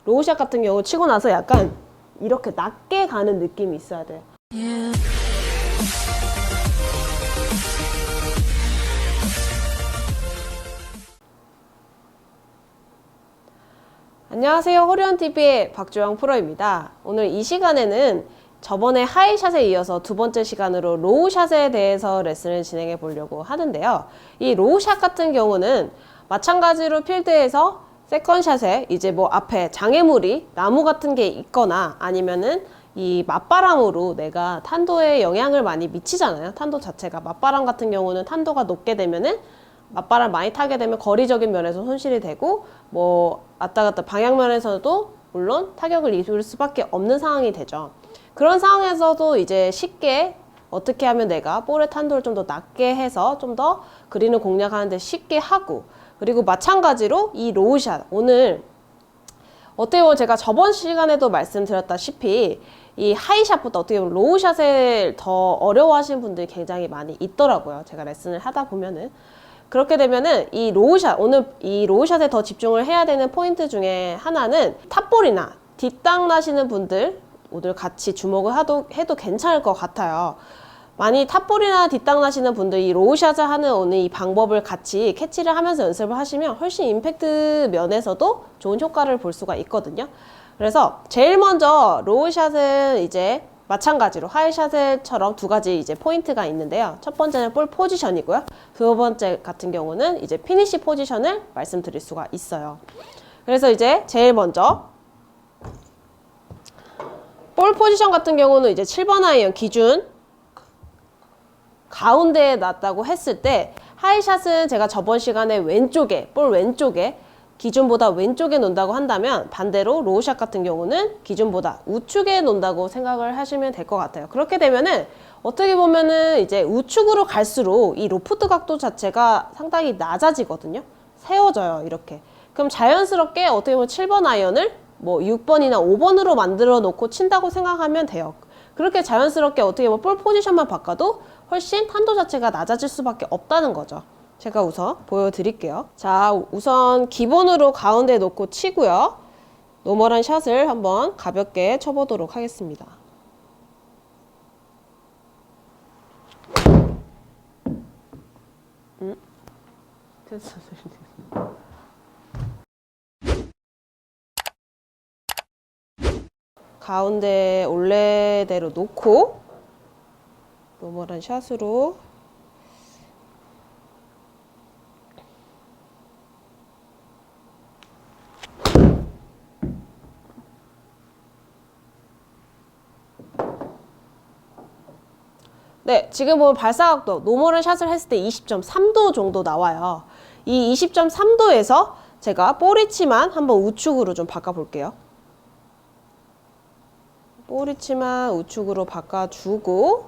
로우샷 같은 경우 치고 나서 약간 이렇게 낮게 가는 느낌이 있어야 돼요. 안녕하세요. 호리원TV의 박주영 프로입니다. 오늘 이 시간에는 저번에 하이샷에 이어서 두 번째 시간으로 로우샷에 대해서 레슨을 진행해 보려고 하는데요. 이 로우샷 같은 경우는 마찬가지로 필드에서 세컨샷에 이제 뭐 앞에 장애물이 나무 같은 게 있거나 아니면은 이 맞바람으로 내가 탄도에 영향을 많이 미치잖아요. 탄도 자체가. 맞바람 같은 경우는 탄도가 높게 되면은 맞바람 많이 타게 되면 거리적인 면에서 손실이 되고 뭐 왔다 갔다 방향면에서도 물론 타격을 입을 수밖에 없는 상황이 되죠. 그런 상황에서도 이제 쉽게 어떻게 하면 내가 볼의 탄도를 좀 더 낮게 해서 좀 더 그린을 공략하는데 쉽게 하고, 그리고 마찬가지로 이 로우샷, 오늘 어떻게 보면 제가 저번 시간에도 말씀드렸다시피 이 하이샷보다 어떻게 보면 로우샷을 더 어려워하시는 분들이 굉장히 많이 있더라고요. 제가 레슨을 하다 보면은. 그렇게 되면은 이 로우샷, 오늘 이 로우샷에 더 집중을 해야 되는 포인트 중에 하나는 탑볼이나 뒷땅 나시는 분들 오늘 같이 주목을 해도 괜찮을 것 같아요. 많이 탑볼이나 뒷땅 나시는 분들 이 로우샷을 하는 오늘 이 방법을 같이 캐치를 하면서 연습을 하시면 훨씬 임팩트 면에서도 좋은 효과를 볼 수가 있거든요. 그래서 제일 먼저 로우샷은 이제 마찬가지로 하이샷처럼 두 가지 이제 포인트가 있는데요. 첫 번째는 볼 포지션이고요. 두 번째 같은 경우는 이제 피니시 포지션을 말씀드릴 수가 있어요. 그래서 이제 제일 먼저 볼 포지션 같은 경우는 이제 7번 아이언 기준 가운데에 놨다고 했을 때, 하이샷은 제가 저번 시간에 왼쪽에, 볼 왼쪽에 기준보다 왼쪽에 놓는다고 한다면 반대로 로우샷 같은 경우는 기준보다 우측에 놓는다고 생각을 하시면 될 것 같아요. 그렇게 되면은 어떻게 보면은 이제 우측으로 갈수록 이 로프트 각도 자체가 상당히 낮아지거든요. 세워져요, 이렇게. 그럼 자연스럽게 어떻게 보면 7번 아이언을 뭐 6번이나 5번으로 만들어 놓고 친다고 생각하면 돼요. 그렇게 자연스럽게 어떻게 보면 볼 포지션만 바꿔도 훨씬 탄도 자체가 낮아질 수밖에 없다는 거죠. 제가 우선 보여드릴게요. 자, 우선 기본으로 가운데 놓고 치고요. 노멀한 샷을 한번 가볍게 쳐보도록 하겠습니다. 됐어. 가운데 올레대로 놓고 노멀한 샷으로 네, 지금 보면 발사각도 노멀한 샷을 했을 때 20.3도 정도 나와요. 이 20.3도에서 제가 볼 위치만 한번 우측으로 좀 바꿔볼게요. 볼 위치만 우측으로 바꿔주고,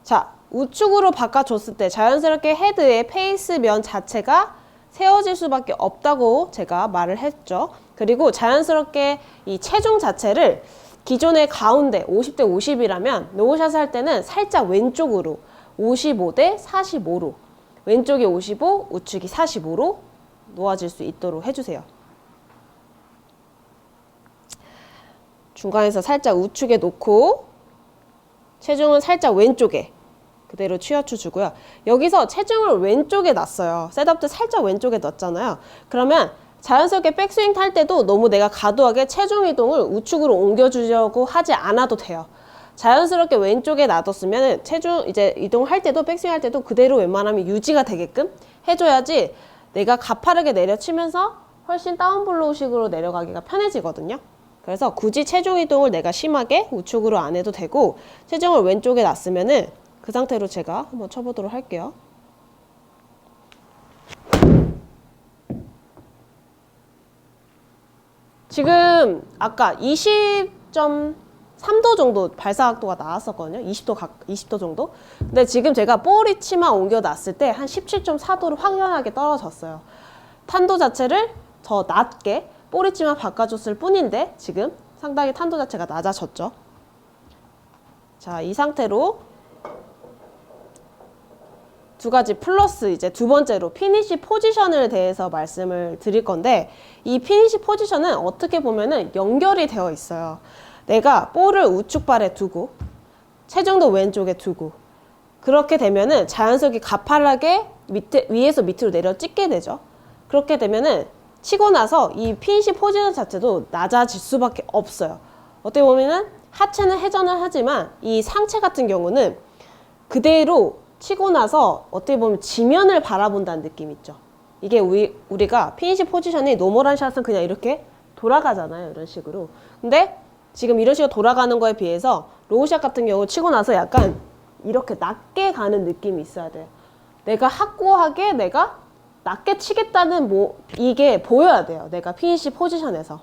자, 우측으로 바꿔줬을 때 자연스럽게 헤드의 페이스 면 자체가 세워질 수밖에 없다고 제가 말을 했죠. 그리고 자연스럽게 이 체중 자체를 기존의 가운데 50대 50이라면 로우샷을 할 때는 살짝 왼쪽으로 55대 45로, 왼쪽이 55, 우측이 45로 놓아질 수 있도록 해주세요. 중간에서 살짝 우측에 놓고 체중은 살짝 왼쪽에 그대로 치어쳐 주고요. 여기서 체중을 왼쪽에 놨어요. 셋업 때 살짝 왼쪽에 넣었잖아요. 그러면 자연스럽게 백스윙 탈 때도 너무 내가 과도하게 체중 이동을 우측으로 옮겨주려고 하지 않아도 돼요. 자연스럽게 왼쪽에 놔뒀으면 체중 이제 이동할 때도 백스윙 할 때도 그대로 웬만하면 유지가 되게끔 해줘야지 내가 가파르게 내려치면서 훨씬 다운블로우식으로 내려가기가 편해지거든요. 그래서 굳이 체중 이동을 내가 심하게 우측으로 안 해도 되고, 체중을 왼쪽에 놨으면은 그 상태로 제가 한번 쳐보도록 할게요. 지금 아까 20.3도 정도 발사각도가 나왔었거든요. 20도 정도. 근데 지금 제가 볼 위치만 옮겨놨을 때 한 17.4도로 확연하게 떨어졌어요. 탄도 자체를 더 낮게 볼 위치만 바꿔줬을 뿐인데 지금 상당히 탄도 자체가 낮아졌죠. 자, 이 상태로 두 가지 플러스 이제 두 번째로 피니시 포지션을 대해서 말씀을 드릴 건데, 이 피니시 포지션은 어떻게 보면은 연결이 되어 있어요. 내가 볼을 우측발에 두고 체중도 왼쪽에 두고 그렇게 되면은 자연스럽게 가파르게 위에서 밑으로 내려 찍게 되죠. 그렇게 되면은 치고 나서 이 피니시 포지션 자체도 낮아질 수밖에 없어요. 어떻게 보면은 하체는 회전을 하지만 이 상체 같은 경우는 그대로 치고 나서 어떻게 보면 지면을 바라본다는 느낌 있죠. 이게 우리가 피니시 포지션이 노멀한 샷은 그냥 이렇게 돌아가잖아요. 이런 식으로. 근데 지금 이런 식으로 돌아가는 거에 비해서 로우샷 같은 경우 치고 나서 약간 이렇게 낮게 가는 느낌이 있어야 돼요. 내가 확고하게 내가 낮게 치겠다는 이게 보여야 돼요. 내가 피니시 포지션에서.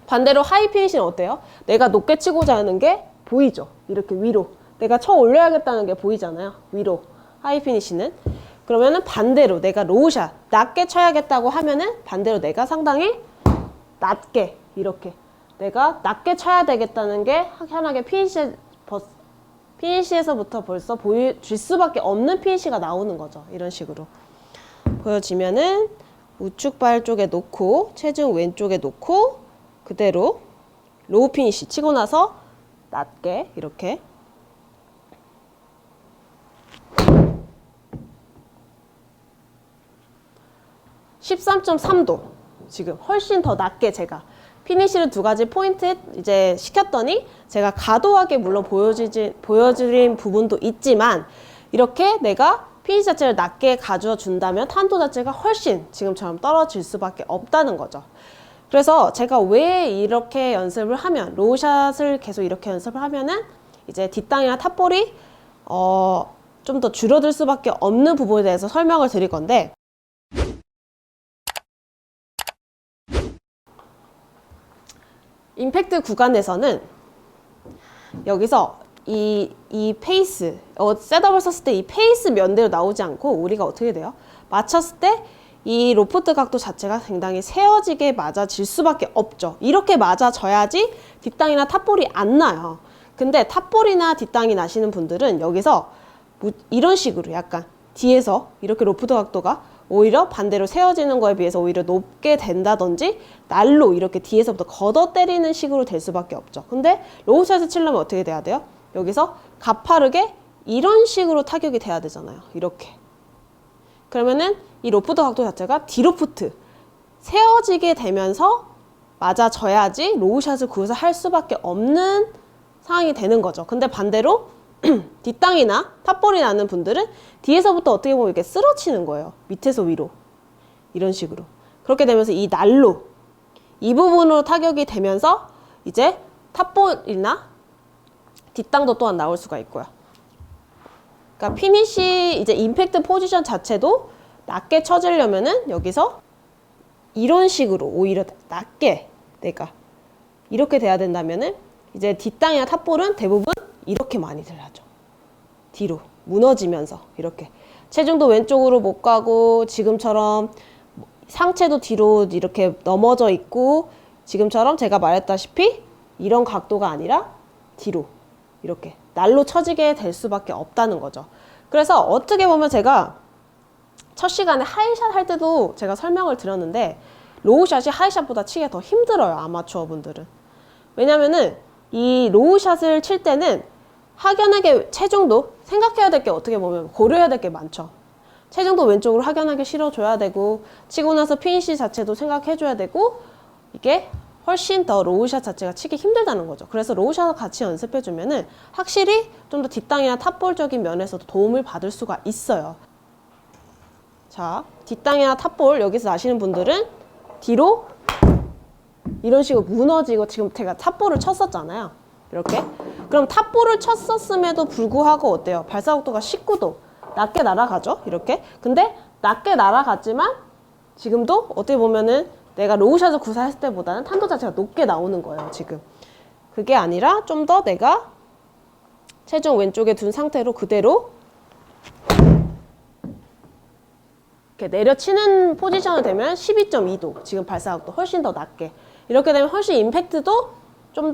반대로 하이 피니시는 어때요? 내가 높게 치고자 하는 게 보이죠. 이렇게 위로. 내가 쳐 올려야겠다는 게 보이잖아요. 위로. 하이 피니시는. 그러면은 반대로 내가 로우샷 낮게 쳐야겠다고 하면은 반대로 내가 상당히 낮게 이렇게 내가 낮게 쳐야 되겠다는 게 희한하게 피니시에서부터 벌써 보여줄 수밖에 없는 피니시가 나오는 거죠. 이런 식으로 보여지면은 우측발 쪽에 놓고 체중 왼쪽에 놓고 그대로 로우 피니시 치고 나서 낮게 이렇게 13.3도 지금 훨씬 더 낮게 제가 피니시를 두 가지 포인트 이제 시켰더니 제가 과도하게 물론 보여드린 부분도 있지만 이렇게 내가 피니시 자체를 낮게 가져와 준다면 탄도 자체가 훨씬 지금처럼 떨어질 수밖에 없다는 거죠. 그래서 제가 왜 이렇게 연습을 하면 로우샷을 계속 이렇게 연습을 하면은 이제 뒷땅이나 탑볼이 좀 더 줄어들 수밖에 없는 부분에 대해서 설명을 드릴 건데, 임팩트 구간에서는 여기서 이 페이스, 셋업을 썼을 때 이 페이스 면대로 나오지 않고 우리가 어떻게 돼요? 맞췄을 때 이 로프트 각도 자체가 굉장히 세워지게 맞아질 수밖에 없죠. 이렇게 맞아져야지 뒷땅이나 탑볼이 안 나요. 근데 탑볼이나 뒷땅이 나시는 분들은 여기서 이런 식으로 약간 뒤에서 이렇게 로프트 각도가 오히려 반대로 세워지는 거에 비해서 오히려 높게 된다든지 날로 이렇게 뒤에서부터 걷어 때리는 식으로 될 수밖에 없죠. 근데 로우샷을 치려면 어떻게 돼야 돼요? 여기서 가파르게 이런 식으로 타격이 돼야 되잖아요. 이렇게. 그러면은 이 로프트 각도 자체가 디로프트 세워지게 되면서 맞아져야지 로우샷을 구해서 할 수밖에 없는 상황이 되는 거죠. 근데 반대로 뒷땅이나 탑볼이 나는 분들은 뒤에서부터 어떻게 보면 이렇게 쓰러치는 거예요. 밑에서 위로. 이런 식으로. 그렇게 되면서 이 날로 이 부분으로 타격이 되면서 이제 탑볼이나 뒷땅도 또한 나올 수가 있고요. 그러니까 피니시 이제 임팩트 포지션 자체도 낮게 쳐지려면은 여기서 이런 식으로 오히려 낮게 내가 이렇게 돼야 된다면은 이제 뒷땅이나 탑볼은 대부분 이렇게 많이들 하죠. 뒤로 무너지면서 이렇게 체중도 왼쪽으로 못 가고 지금처럼 상체도 뒤로 이렇게 넘어져 있고 지금처럼 제가 말했다시피 이런 각도가 아니라 뒤로 이렇게 날로 쳐지게 될 수밖에 없다는 거죠. 그래서 어떻게 보면 제가 첫 시간에 하이샷 할 때도 제가 설명을 드렸는데 로우샷이 하이샷보다 치기가 더 힘들어요. 아마추어 분들은. 왜냐면은 이 로우샷을 칠 때는 확연하게 체중도 생각해야 될 게 어떻게 보면 고려해야 될 게 많죠. 체중도 왼쪽으로 확연하게 실어줘야 되고 치고 나서 피니시 자체도 생각해줘야 되고 이게 훨씬 더 로우샷 자체가 치기 힘들다는 거죠. 그래서 로우샷을 같이 연습해주면은 확실히 좀 더 뒷땅이나 탑볼적인 면에서도 도움을 받을 수가 있어요. 자, 뒷땅이나 탑볼 여기서 나시는 분들은 뒤로 이런 식으로 무너지고 지금 제가 탑볼을 쳤었잖아요. 이렇게. 그럼 탑볼을 쳤었음에도 불구하고 어때요? 발사각도가 19도. 낮게 날아가죠? 이렇게. 근데 낮게 날아갔지만 지금도 어떻게 보면은 내가 로우샷을 구사했을 때보다는 탄도 자체가 높게 나오는 거예요. 지금. 그게 아니라 좀 더 내가 체중 왼쪽에 둔 상태로 그대로 이렇게 내려치는 포지션이 되면 12.2도. 지금 발사각도 훨씬 더 낮게. 이렇게 되면 훨씬 임팩트도 좀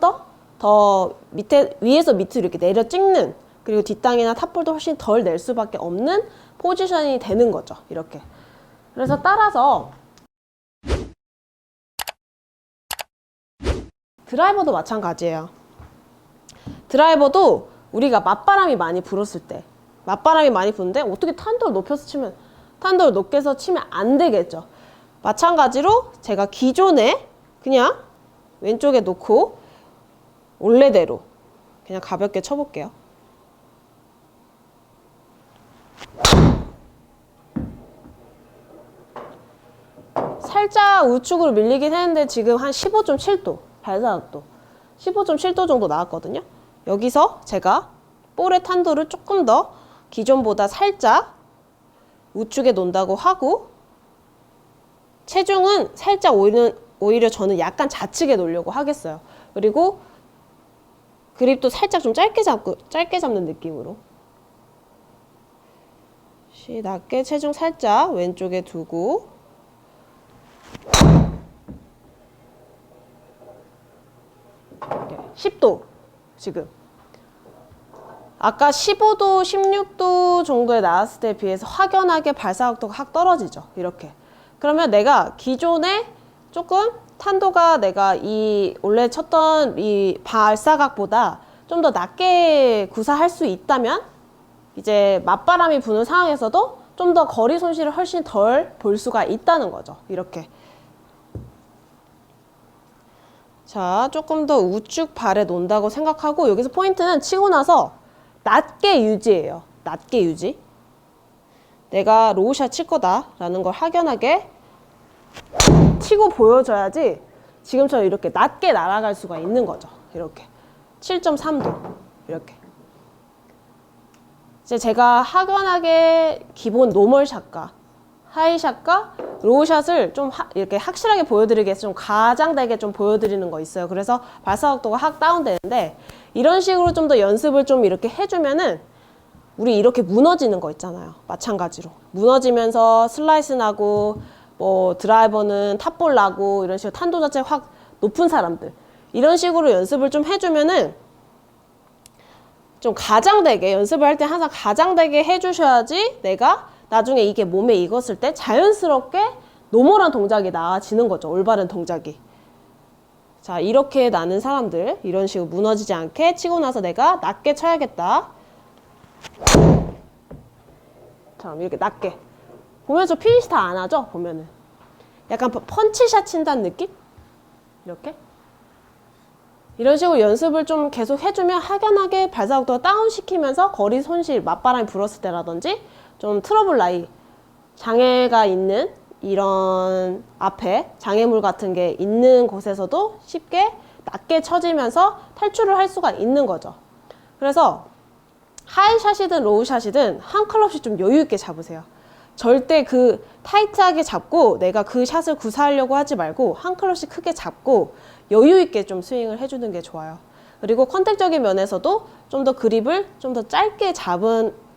더 밑에, 위에서 밑으로 이렇게 내려 찍는 그리고 뒷땅이나 탑볼도 훨씬 덜 낼 수밖에 없는 포지션이 되는 거죠. 이렇게. 그래서 따라서 드라이버도 마찬가지예요. 드라이버도 우리가 맞바람이 많이 불었을 때, 맞바람이 많이 부는데 어떻게 탄도를 높여서 치면, 탄도를 높게서 치면 안 되겠죠. 마찬가지로 제가 기존에 그냥 왼쪽에 놓고 원래대로 그냥 가볍게 쳐볼게요. 살짝 우측으로 밀리긴 했는데 지금 한 15.7도 발사각도 15.7도 정도 나왔거든요. 여기서 제가 볼의 탄도를 조금 더 기존보다 살짝 우측에 놓는다고 하고, 체중은 살짝 오히려 저는 약간 좌측에 놓으려고 하겠어요. 그리고 그립도 살짝 좀 짧게 잡는 느낌으로 낮게 체중 살짝 왼쪽에 두고 10도 지금 아까 15도, 16도 정도에 나왔을 때에 비해서 확연하게 발사각도가 확 떨어지죠. 이렇게. 그러면 내가 기존에 조금 탄도가 내가 원래 쳤던 이 발사각보다 좀 더 낮게 구사할 수 있다면 이제 맞바람이 부는 상황에서도 좀 더 거리 손실을 훨씬 덜 볼 수가 있다는 거죠. 이렇게. 자, 조금 더 우측 발에 놓는다고 생각하고, 여기서 포인트는 치고 나서 낮게 유지예요. 낮게 유지. 내가 로우샷 칠 거다라는 걸 확연하게 치고 보여줘야지 지금처럼 이렇게 낮게 날아갈 수가 있는 거죠. 이렇게 7.3도 이렇게. 이제 제가 확연하게 기본 노멀샷과 하이샷과 로우샷을 좀 이렇게 확실하게 보여드리기 위해서 좀 가장되게 좀 보여드리는 거 있어요. 그래서 발사각도가 확 다운되는데, 이런 식으로 좀 더 연습을 좀 이렇게 해주면은 우리 이렇게 무너지는 거 있잖아요. 마찬가지로 무너지면서 슬라이스 나고 뭐 드라이버는 탑볼 나고 이런 식으로 탄도 자체가 확 높은 사람들, 이런 식으로 연습을 좀 해주면은 좀 가장되게, 연습을 할 때 항상 가장되게 해주셔야지 내가 나중에 이게 몸에 익었을 때 자연스럽게 노멀한 동작이 나아지는 거죠. 올바른 동작이. 자, 이렇게 나는 사람들, 이런 식으로 무너지지 않게 치고 나서 내가 낮게 쳐야겠다. 자, 이렇게 낮게. 보면 저 피니시 다 안 하죠? 보면은. 약간 펀치샷 친다는 느낌? 이렇게. 이런 식으로 연습을 좀 계속 해주면 확연하게 발사각도가 다운시키면서 거리 손실, 맞바람이 불었을 때라든지 좀 트러블 라이, 장애가 있는 이런 앞에 장애물 같은 게 있는 곳에서도 쉽게 낮게 쳐지면서 탈출을 할 수가 있는 거죠. 그래서 하이샷이든 로우샷이든 한 클럽씩 좀 여유 있게 잡으세요. 절대 그 타이트하게 잡고 내가 그 샷을 구사하려고 하지 말고 한 클럽씩 크게 잡고 여유 있게 좀 스윙을 해주는 게 좋아요. 그리고 컨택적인 면에서도 좀 더 그립을 좀 더 짧게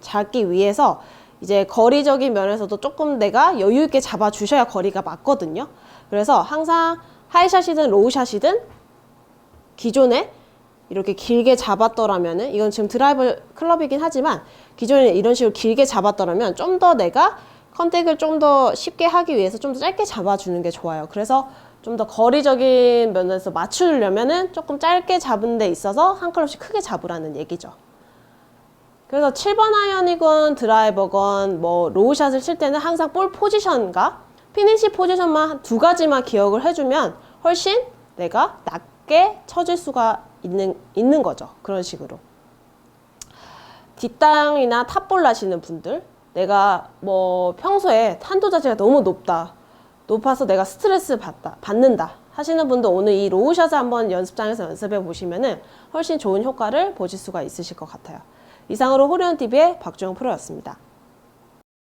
잡기 위해서 이제 거리적인 면에서도 조금 내가 여유 있게 잡아주셔야 거리가 맞거든요. 그래서 항상 하이샷이든 로우샷이든 기존에 이렇게 길게 잡았더라면은, 이건 지금 드라이버 클럽이긴 하지만 기존에 이런 식으로 길게 잡았더라면 좀 더 내가 컨택을 좀 더 쉽게 하기 위해서 좀 더 짧게 잡아주는 게 좋아요. 그래서 좀 더 거리적인 면에서 맞추려면은 조금 짧게 잡은 데 있어서 한 클럽씩 크게 잡으라는 얘기죠. 그래서 7번 아이언이건 드라이버건 뭐 로우샷을 칠 때는 항상 볼 포지션과 피니시 포지션만 한 두 가지만 기억을 해주면 훨씬 내가 낮게 쳐줄 수가 있는 거죠. 그런 식으로. 뒷땅이나 탑볼 나시는 분들, 내가 뭐 평소에 탄도 자체가 너무 높아서 내가 스트레스 받는다 하시는 분도 오늘 이 로우샷을 한번 연습장에서 연습해 보시면은 훨씬 좋은 효과를 보실 수가 있으실 것 같아요. 이상으로 호리온TV의 박주영 프로였습니다.